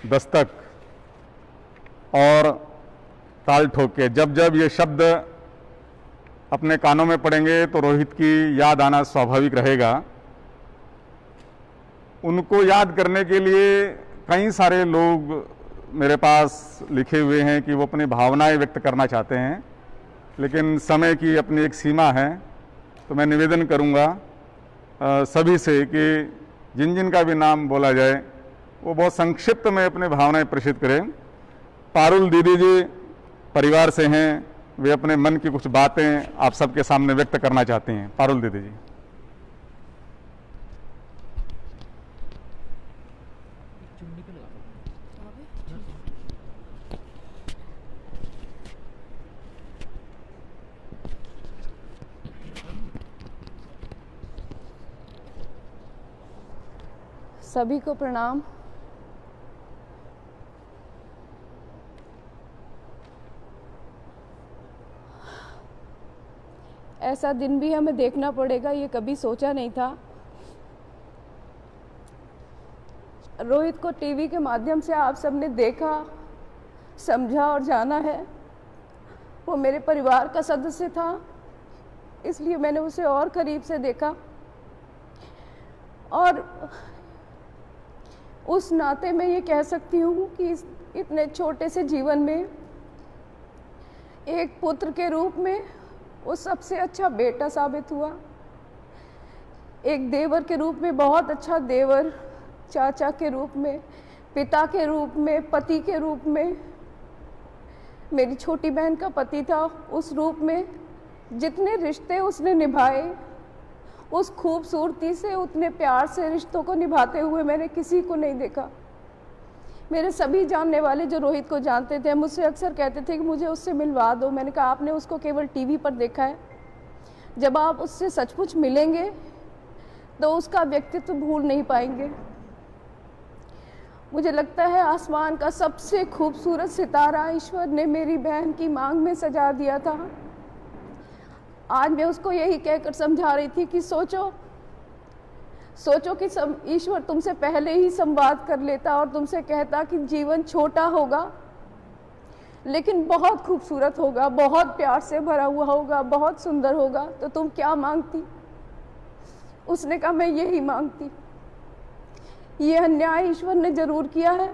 दस्तक और ताल ठोके, जब जब ये शब्द अपने कानों में पड़ेंगे तो रोहित की याद आना स्वाभाविक रहेगा। उनको याद करने के लिए कई सारे लोग मेरे पास लिखे हुए हैं कि वो अपनी भावनाएं व्यक्त करना चाहते हैं, लेकिन समय की अपनी एक सीमा है। तो मैं निवेदन करूंगा सभी से कि जिन जिन का भी नाम बोला जाए वो बहुत संक्षिप्त में अपने भावनाएं प्रेषित करें। पारुल दीदी जी परिवार से हैं, वे अपने मन की कुछ बातें आप सबके सामने व्यक्त करना चाहती हैं। पारुल दीदी जी। सभी को प्रणाम। ऐसा दिन भी हमें देखना पड़ेगा, ये कभी सोचा नहीं था। रोहित को टीवी के माध्यम से आप सबने देखा, समझा और जाना है। वो मेरे परिवार का सदस्य था, इसलिए मैंने उसे और करीब से देखा और उस नाते मैं ये कह सकती हूँ कि इतने छोटे से जीवन में एक पुत्र के रूप में वो सबसे अच्छा बेटा साबित हुआ। एक देवर के रूप में बहुत अच्छा देवर, चाचा के रूप में, पिता के रूप में, पति के रूप में, मेरी छोटी बहन का पति था, उस रूप में जितने रिश्ते उसने निभाए, उस खूबसूरती से, उतने प्यार से रिश्तों को निभाते हुए मैंने किसी को नहीं देखा। मेरे सभी जानने वाले जो रोहित को जानते थे मुझसे अक्सर कहते थे कि मुझे उससे मिलवा दो। मैंने कहा आपने उसको केवल टीवी पर देखा है, जब आप उससे सचमुच मिलेंगे तो उसका व्यक्तित्व भूल नहीं पाएंगे। मुझे लगता है आसमान का सबसे खूबसूरत सितारा ईश्वर ने मेरी बहन की मांग में सजा दिया था। आज मैं उसको यही कहकर समझा रही थी कि सोचो कि ईश्वर तुमसे पहले ही संवाद कर लेता और तुमसे कहता कि जीवन छोटा होगा लेकिन बहुत खूबसूरत होगा, बहुत प्यार से भरा हुआ होगा, बहुत सुंदर होगा, तो तुम क्या मांगती? उसने कहा मैं यही मांगती। ये अन्याय ईश्वर ने जरूर किया है,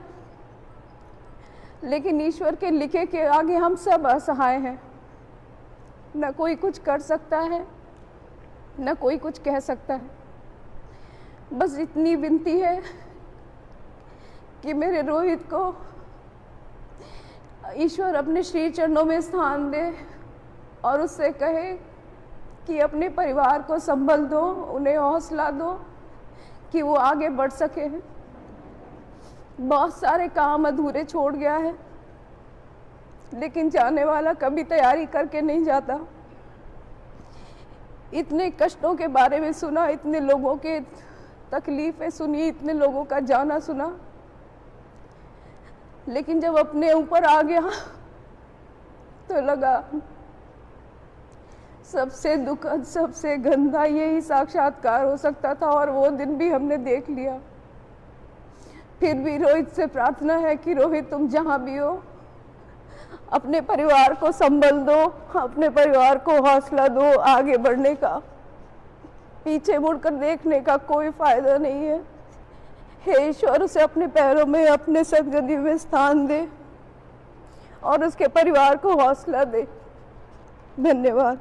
लेकिन ईश्वर के लिखे के आगे हम सब असहाय हैं। न कोई कुछ कर सकता है, न कोई कुछ कह सकता है। बस इतनी विनती है कि मेरे रोहित को ईश्वर अपने श्री चरणों में स्थान दे और उससे कहे कि अपने परिवार को संबल दो, उन्हें हौसला दो कि वो आगे बढ़ सके। बहुत सारे काम अधूरे छोड़ गया है, लेकिन जाने वाला कभी तैयारी करके नहीं जाता। इतने कष्टों के बारे में सुना, इतने लोगों के तकलीफें सुनी, इतने लोगों का जाना सुना, लेकिन जब अपने ऊपर आ गया तो लगा सबसे दुखद, सबसे गंदा यही साक्षात्कार हो सकता था और वो दिन भी हमने देख लिया। फिर भी रोहित से प्रार्थना है कि रोहित तुम जहां भी हो अपने परिवार को संबल दो, अपने परिवार को हौसला दो। आगे बढ़ने का, पीछे मुड़कर देखने का कोई फायदा नहीं है। हे ईश्वर उसे अपने पैरों में, अपने सदगति में स्थान दे और उसके परिवार को हौसला दे। धन्यवाद।